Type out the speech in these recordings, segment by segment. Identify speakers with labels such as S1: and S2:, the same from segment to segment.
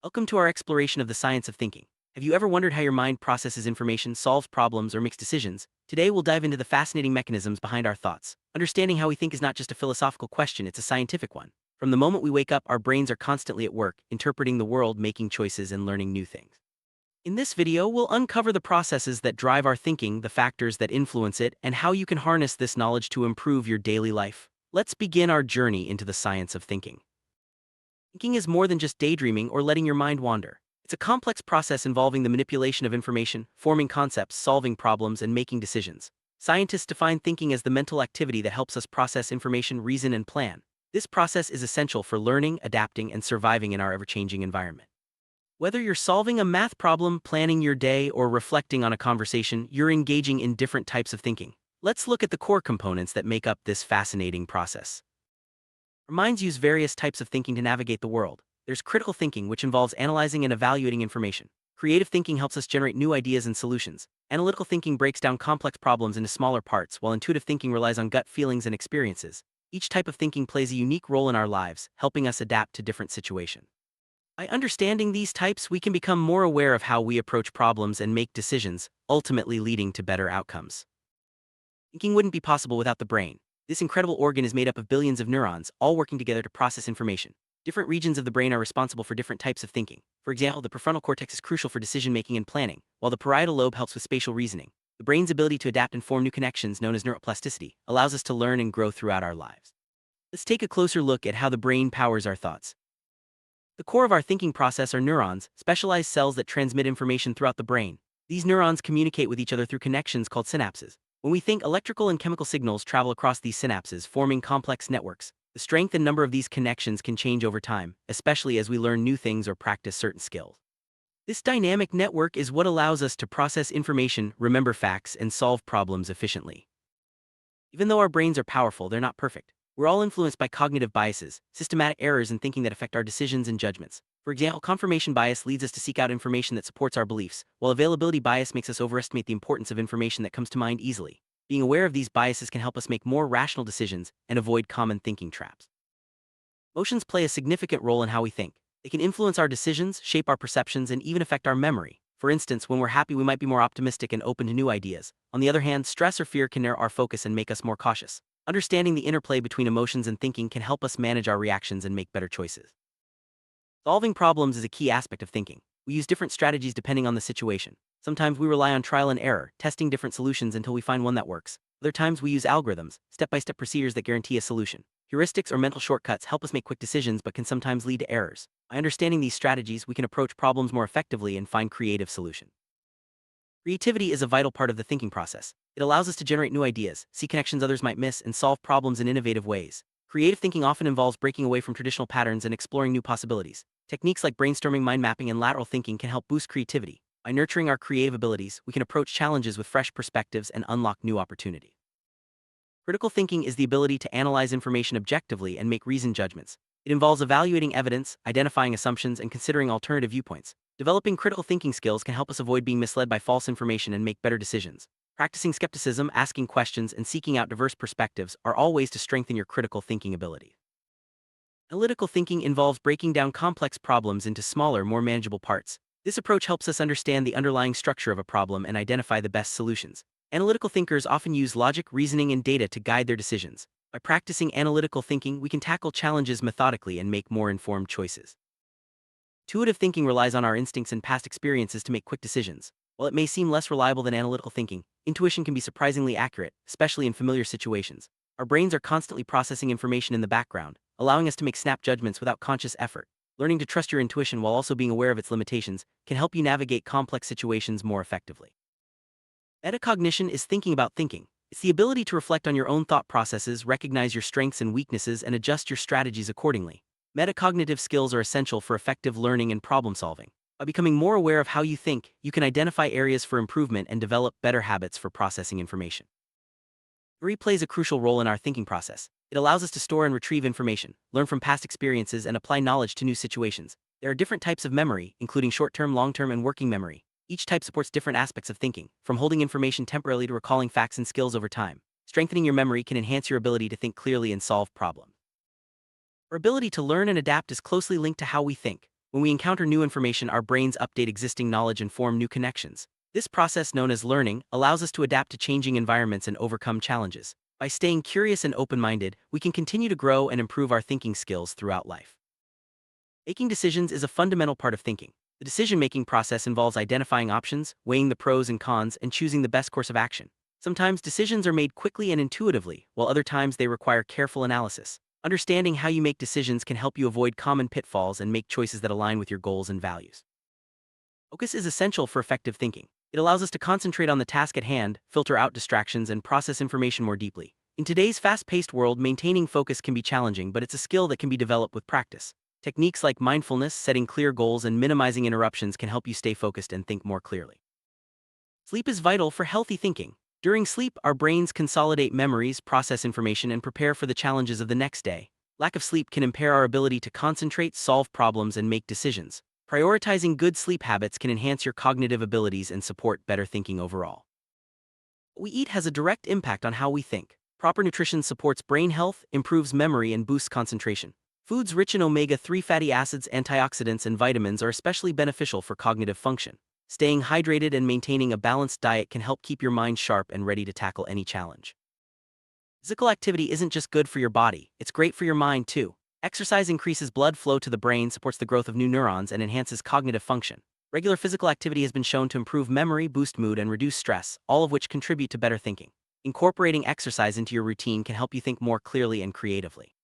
S1: Welcome to our exploration of the science of thinking. Have you ever wondered how your mind processes information, solves problems, or makes decisions? Today we'll dive into the fascinating mechanisms behind our thoughts. Understanding how we think is not just a philosophical question, it's a scientific one. From the moment we wake up, our brains are constantly at work, interpreting the world, making choices, and learning new things. In this video, we'll uncover the processes that drive our thinking, the factors that influence it, and how you can harness this knowledge to improve your daily life. Let's begin our journey into the science of thinking. Thinking is more than just daydreaming or letting your mind wander. It's a complex process involving the manipulation of information, forming concepts, solving problems, and making decisions. Scientists define thinking as the mental activity that helps us process information, reason, and plan. This process is essential for learning, adapting, and surviving in our ever-changing environment. Whether you're solving a math problem, planning your day, or reflecting on a conversation, you're engaging in different types of thinking. Let's look at the core components that make up this fascinating process. Our minds use various types of thinking to navigate the world. There's critical thinking, which involves analyzing and evaluating information. Creative thinking helps us generate new ideas and solutions. Analytical thinking breaks down complex problems into smaller parts, while intuitive thinking relies on gut feelings and experiences. Each type of thinking plays a unique role in our lives, helping us adapt to different situations. By understanding these types, we can become more aware of how we approach problems and make decisions, ultimately leading to better outcomes. Thinking wouldn't be possible without the brain. This incredible organ is made up of billions of neurons, all working together to process information. Different regions of the brain are responsible for different types of thinking. For example, the prefrontal cortex is crucial for decision-making and planning, while the parietal lobe helps with spatial reasoning. The brain's ability to adapt and form new connections, known as neuroplasticity, allows us to learn and grow throughout our lives. Let's take a closer look at how the brain powers our thoughts. The core of our thinking process are neurons, specialized cells that transmit information throughout the brain. These neurons communicate with each other through connections called synapses. When we think, electrical and chemical signals travel across these synapses, forming complex networks. The strength and number of these connections can change over time, especially as we learn new things or practice certain skills. This dynamic network is what allows us to process information, remember facts, and solve problems efficiently. Even though our brains are powerful, they're not perfect. We're all influenced by cognitive biases, systematic errors in thinking that affect our decisions and judgments. For example, confirmation bias leads us to seek out information that supports our beliefs, while availability bias makes us overestimate the importance of information that comes to mind easily. Being aware of these biases can help us make more rational decisions and avoid common thinking traps. Emotions play a significant role in how we think. They can influence our decisions, shape our perceptions, and even affect our memory. For instance, when we're happy, we might be more optimistic and open to new ideas. On the other hand, stress or fear can narrow our focus and make us more cautious. Understanding the interplay between emotions and thinking can help us manage our reactions and make better choices. Solving problems is a key aspect of thinking. We use different strategies depending on the situation. Sometimes we rely on trial and error, testing different solutions until we find one that works. Other times we use algorithms, step-by-step procedures that guarantee a solution. Heuristics or mental shortcuts help us make quick decisions but can sometimes lead to errors. By understanding these strategies, we can approach problems more effectively and find creative solutions. Creativity is a vital part of the thinking process. It allows us to generate new ideas, see connections others might miss, and solve problems in innovative ways. Creative thinking often involves breaking away from traditional patterns and exploring new possibilities. Techniques like brainstorming, mind mapping, and lateral thinking can help boost creativity. By nurturing our creative abilities, we can approach challenges with fresh perspectives and unlock new opportunities. Critical thinking is the ability to analyze information objectively and make reasoned judgments. It involves evaluating evidence, identifying assumptions, and considering alternative viewpoints. Developing critical thinking skills can help us avoid being misled by false information and make better decisions. Practicing skepticism, asking questions, and seeking out diverse perspectives are all ways to strengthen your critical thinking ability. Analytical thinking involves breaking down complex problems into smaller, more manageable parts. This approach helps us understand the underlying structure of a problem and identify the best solutions. Analytical thinkers often use logic, reasoning, and data to guide their decisions. By practicing analytical thinking, we can tackle challenges methodically and make more informed choices. Intuitive thinking relies on our instincts and past experiences to make quick decisions. While it may seem less reliable than analytical thinking, intuition can be surprisingly accurate, especially in familiar situations. Our brains are constantly processing information in the background, allowing us to make snap judgments without conscious effort. Learning to trust your intuition while also being aware of its limitations can help you navigate complex situations more effectively. Metacognition is thinking about thinking. It's the ability to reflect on your own thought processes, recognize your strengths and weaknesses, and adjust your strategies accordingly. Metacognitive skills are essential for effective learning and problem solving. By becoming more aware of how you think, you can identify areas for improvement and develop better habits for processing information. Memory plays a crucial role in our thinking process. It allows us to store and retrieve information, learn from past experiences, and apply knowledge to new situations. There are different types of memory, including short-term, long-term, and working memory. Each type supports different aspects of thinking, from holding information temporarily to recalling facts and skills over time. Strengthening your memory can enhance your ability to think clearly and solve problems. Our ability to learn and adapt is closely linked to how we think. When we encounter new information, our brains update existing knowledge and form new connections. This process, known as learning, allows us to adapt to changing environments and overcome challenges. By staying curious and open-minded, we can continue to grow and improve our thinking skills throughout life. Making decisions is a fundamental part of thinking. The decision-making process involves identifying options, weighing the pros and cons, and choosing the best course of action. Sometimes decisions are made quickly and intuitively, while other times they require careful analysis. Understanding how you make decisions can help you avoid common pitfalls and make choices that align with your goals and values. Focus is essential for effective thinking. It allows us to concentrate on the task at hand, filter out distractions, and process information more deeply. In today's fast-paced world, maintaining focus can be challenging, but it's a skill that can be developed with practice. Techniques like mindfulness, setting clear goals, and minimizing interruptions can help you stay focused and think more clearly. Sleep is vital for healthy thinking. During sleep, our brains consolidate memories, process information, and prepare for the challenges of the next day. Lack of sleep can impair our ability to concentrate, solve problems, and make decisions. Prioritizing good sleep habits can enhance your cognitive abilities and support better thinking overall. What we eat has a direct impact on how we think. Proper nutrition supports brain health, improves memory, and boosts concentration. Foods rich in omega-3 fatty acids, antioxidants, and vitamins are especially beneficial for cognitive function. Staying hydrated and maintaining a balanced diet can help keep your mind sharp and ready to tackle any challenge. Physical activity isn't just good for your body, it's great for your mind too. Exercise increases blood flow to the brain, supports the growth of new neurons, and enhances cognitive function. Regular physical activity has been shown to improve memory, boost mood, and reduce stress, all of which contribute to better thinking. Incorporating exercise into your routine can help you think more clearly and creatively.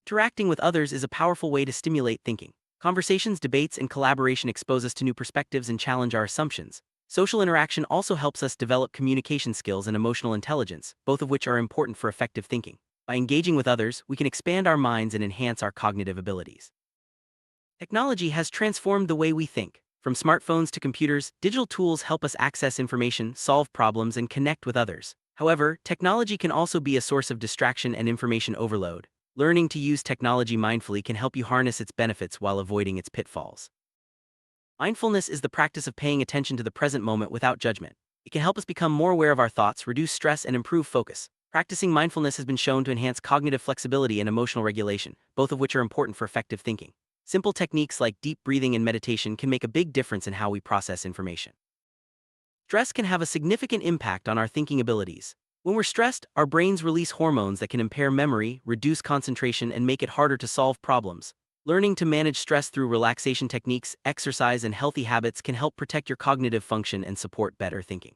S1: Interacting with others is a powerful way to stimulate thinking. Conversations, debates, and collaboration expose us to new perspectives and challenge our assumptions. Social interaction also helps us develop communication skills and emotional intelligence, both of which are important for effective thinking. By engaging with others, we can expand our minds and enhance our cognitive abilities. Technology has transformed the way we think. From smartphones to computers, digital tools help us access information, solve problems, and connect with others. However, technology can also be a source of distraction and information overload. Learning to use technology mindfully can help you harness its benefits while avoiding its pitfalls. Mindfulness is the practice of paying attention to the present moment without judgment. It can help us become more aware of our thoughts, reduce stress, and improve focus. Practicing mindfulness has been shown to enhance cognitive flexibility and emotional regulation, both of which are important for effective thinking. Simple techniques like deep breathing and meditation can make a big difference in how we process information. Stress can have a significant impact on our thinking abilities. When we're stressed, our brains release hormones that can impair memory, reduce concentration, and make it harder to solve problems. Learning to manage stress through relaxation techniques, exercise, and healthy habits can help protect your cognitive function and support better thinking.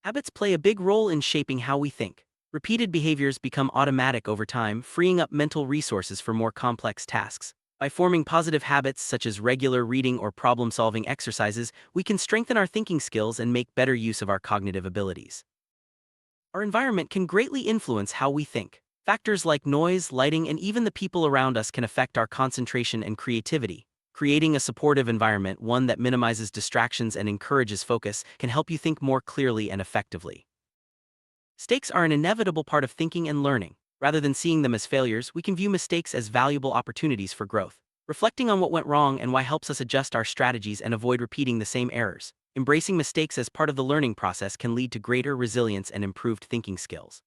S1: Habits play a big role in shaping how we think. Repeated behaviors become automatic over time, freeing up mental resources for more complex tasks. By forming positive habits such as regular reading or problem-solving exercises, we can strengthen our thinking skills and make better use of our cognitive abilities. Our environment can greatly influence how we think. Factors like noise, lighting, and even the people around us can affect our concentration and creativity. Creating a supportive environment, one that minimizes distractions and encourages focus, can help you think more clearly and effectively. Mistakes are an inevitable part of thinking and learning. Rather than seeing them as failures, we can view mistakes as valuable opportunities for growth. Reflecting on what went wrong and why helps us adjust our strategies and avoid repeating the same errors. Embracing mistakes as part of the learning process can lead to greater resilience and improved thinking skills.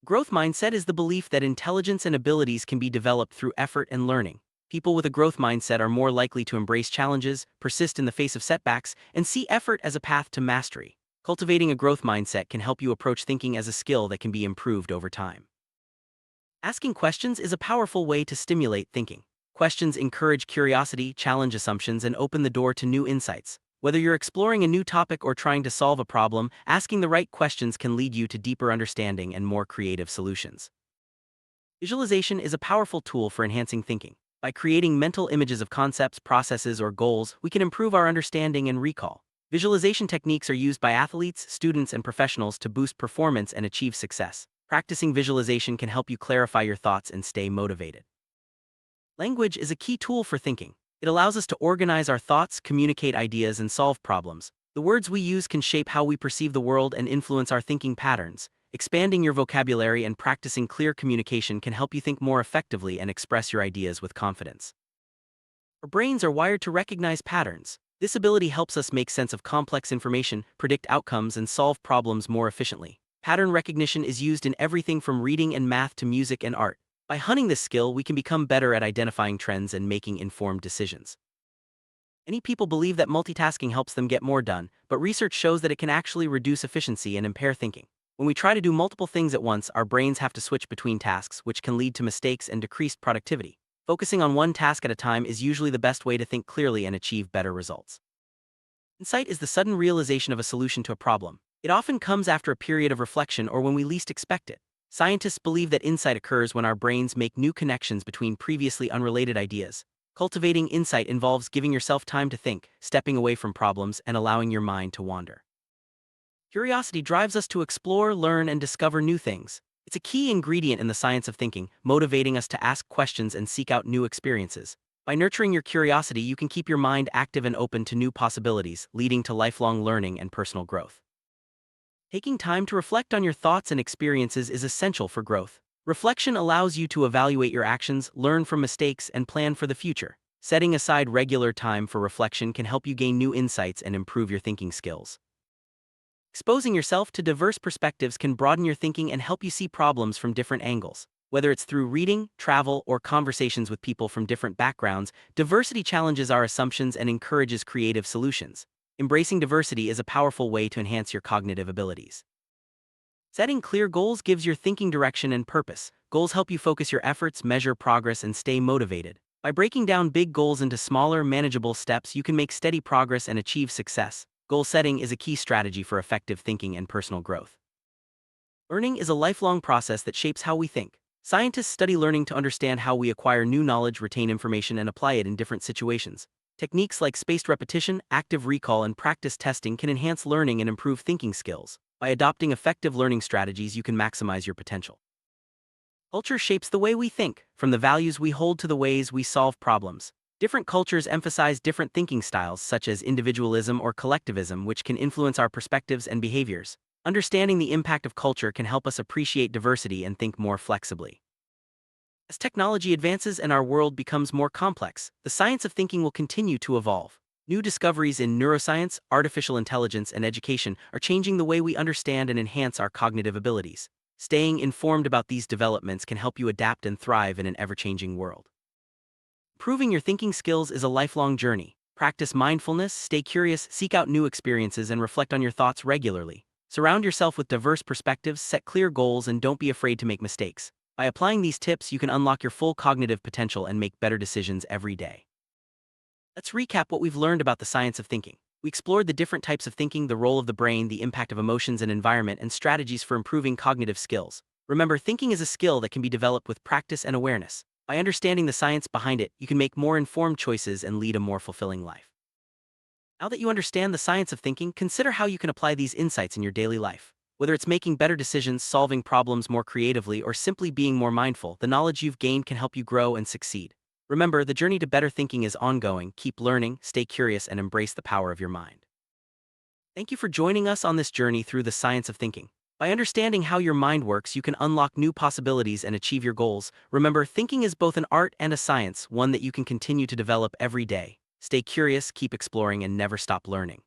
S1: Growth mindset is the belief that intelligence and abilities can be developed through effort and learning. People with a growth mindset are more likely to embrace challenges, persist in the face of setbacks, and see effort as a path to mastery. Cultivating a growth mindset can help you approach thinking as a skill that can be improved over time. Asking questions is a powerful way to stimulate thinking. Questions encourage curiosity, challenge assumptions, and open the door to new insights. Whether you're exploring a new topic or trying to solve a problem, asking the right questions can lead you to deeper understanding and more creative solutions. Visualization is a powerful tool for enhancing thinking. By creating mental images of concepts, processes, or goals, we can improve our understanding and recall. Visualization techniques are used by athletes, students, and professionals to boost performance and achieve success. Practicing visualization can help you clarify your thoughts and stay motivated. Language is a key tool for thinking. It allows us to organize our thoughts, communicate ideas, and solve problems. The words we use can shape how we perceive the world and influence our thinking patterns. Expanding your vocabulary and practicing clear communication can help you think more effectively and express your ideas with confidence. Our brains are wired to recognize patterns. This ability helps us make sense of complex information, predict outcomes, and solve problems more efficiently. Pattern recognition is used in everything from reading and math to music and art. By honing this skill, we can become better at identifying trends and making informed decisions. Many people believe that multitasking helps them get more done, but research shows that it can actually reduce efficiency and impair thinking. When we try to do multiple things at once, our brains have to switch between tasks, which can lead to mistakes and decreased productivity. Focusing on one task at a time is usually the best way to think clearly and achieve better results. Insight is the sudden realization of a solution to a problem. It often comes after a period of reflection or when we least expect it. Scientists believe that insight occurs when our brains make new connections between previously unrelated ideas. Cultivating insight involves giving yourself time to think, stepping away from problems, and allowing your mind to wander. Curiosity drives us to explore, learn, and discover new things. It's a key ingredient in the science of thinking, motivating us to ask questions and seek out new experiences. By nurturing your curiosity, you can keep your mind active and open to new possibilities, leading to lifelong learning and personal growth. Taking time to reflect on your thoughts and experiences is essential for growth. Reflection allows you to evaluate your actions, learn from mistakes, and plan for the future. Setting aside regular time for reflection can help you gain new insights and improve your thinking skills. Exposing yourself to diverse perspectives can broaden your thinking and help you see problems from different angles. Whether it's through reading, travel, or conversations with people from different backgrounds, diversity challenges our assumptions and encourages creative solutions. Embracing diversity is a powerful way to enhance your cognitive abilities. Setting clear goals gives your thinking direction and purpose. Goals help you focus your efforts, measure progress, and stay motivated. By breaking down big goals into smaller, manageable steps, you can make steady progress and achieve success. Goal setting is a key strategy for effective thinking and personal growth. Learning is a lifelong process that shapes how we think. Scientists study learning to understand how we acquire new knowledge, retain information, and apply it in different situations. Techniques like spaced repetition, active recall, and practice testing can enhance learning and improve thinking skills. By adopting effective learning strategies, you can maximize your potential. Culture shapes the way we think, from the values we hold to the ways we solve problems. Different cultures emphasize different thinking styles, such as individualism or collectivism, which can influence our perspectives and behaviors. Understanding the impact of culture can help us appreciate diversity and think more flexibly. As technology advances and our world becomes more complex, the science of thinking will continue to evolve. New discoveries in neuroscience, artificial intelligence, and education are changing the way we understand and enhance our cognitive abilities. Staying informed about these developments can help you adapt and thrive in an ever-changing world. Improving your thinking skills is a lifelong journey. Practice mindfulness, stay curious, seek out new experiences, and reflect on your thoughts regularly. Surround yourself with diverse perspectives, set clear goals, and don't be afraid to make mistakes. By applying these tips, you can unlock your full cognitive potential and make better decisions every day. Let's recap what we've learned about the science of thinking. We explored the different types of thinking, the role of the brain, the impact of emotions and environment, and strategies for improving cognitive skills. Remember, thinking is a skill that can be developed with practice and awareness. By understanding the science behind it, you can make more informed choices and lead a more fulfilling life. Now that you understand the science of thinking, consider how you can apply these insights in your daily life. Whether it's making better decisions, solving problems more creatively, or simply being more mindful, the knowledge you've gained can help you grow and succeed. Remember, the journey to better thinking is ongoing. Keep learning, stay curious, and embrace the power of your mind. Thank you for joining us on this journey through the science of thinking. By understanding how your mind works, you can unlock new possibilities and achieve your goals. Remember, thinking is both an art and a science, one that you can continue to develop every day. Stay curious, keep exploring, and never stop learning.